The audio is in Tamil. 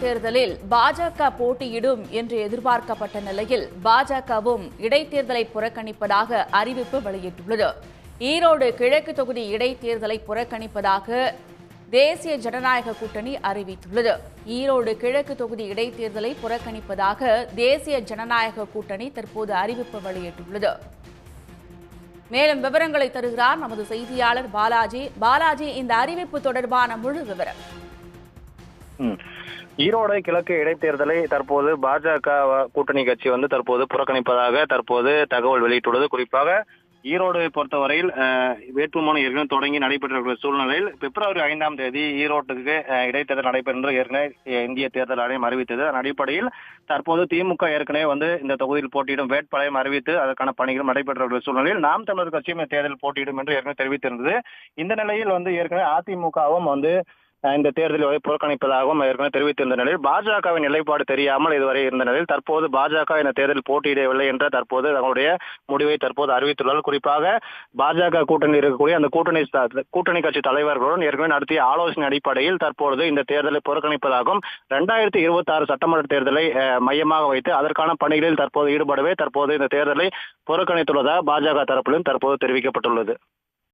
இடைத்தேர்தலில் பாஜக போட்டியிடும் என்று எதிர்பார்க்கப்பட்ட நிலையில் பாஜகவும் இடைத்தேர்தலை புறக்கணிப்பதாக அறிவிப்பு வெளியிட்டுள்ளது. ஈரோடு கிழக்கு தொகுதி இடைத்தேர்தலை புறக்கணிப்பதாக தேசிய ஜனநாயக கூட்டணி அறிவித்துள்ளது. ஈரோடு கிழக்கு தொகுதி இடைத்தேர்தலை புறக்கணிப்பதாக தேசிய ஜனநாயக கூட்டணி தற்போது அறிவிப்பு வெளியிட்டுள்ளது. மேலும் விவரங்களை தருகிறார் நமது செய்தியாளர் பாலாஜி. இந்த அறிவிப்பு தொடர்பான முழு விவரம். ஈரோடு கிழக்கு இடைத்தேர்தலை தற்போது பாஜக கூட்டணி கட்சி தற்போது புறக்கணிப்பதாக தற்போது தகவல் வெளியிட்டுள்ளது. குறிப்பாக ஈரோடு பொறுத்தவரையில் வேட்புமனு ஏற்கனவே தொடங்கி நடைபெற்ற சூழ்நிலையில் பிப்ரவரி 5ஆம் தேதி ஈரோட்டுக்கு இடைத்தேர்தல் நடைபெறும் என்று ஏற்கனவே இந்திய தேர்தல் ஆணையம் அறிவித்தது. அதன் அடிப்படையில் தற்போது திமுக ஏற்கனவே இந்த தொகுதியில் போட்டியிடும் வேட்பாளரையும் அறிவித்து அதற்கான பணிகளும் நடைபெற்ற சூழ்நிலையில் நாம் தமிழர் கட்சியும் தேர்தல் போட்டியிடும் என்று ஏற்கனவே தெரிவித்திருந்தது. இந்த நிலையில் ஏற்கனவே அதிமுகவும் இந்த தேர்தலை புறக்கணிப்பதாகவும் ஏற்கனவே தெரிவித்திருந்த நிலையில் பாஜகவின் நிலைப்பாடு தெரியாமல் இதுவரை இருந்த நிலையில் தற்போது பாஜக இந்த தேர்தலில் போட்டியிடவில்லை என்ற தற்போது தங்களுடைய முடிவை தற்போது அறிவித்துள்ளார். குறிப்பாக பாஜக கூட்டணியில் இருக்கக்கூடிய அந்த கூட்டணி கட்சி தலைவர்களுடன் ஏற்கனவே நடத்திய ஆலோசனை அடிப்படையில் தற்போது இந்த தேர்தலை புறக்கணிப்பதாகவும் 2026 சட்டமன்ற தேர்தலை மையமாக வைத்து அதற்கான பணிகளில் தற்போது ஈடுபடவே தற்போது இந்த தேர்தலை புறக்கணித்துள்ளதாக பாஜக தரப்பிலும் தற்போது தெரிவிக்கப்பட்டுள்ளது.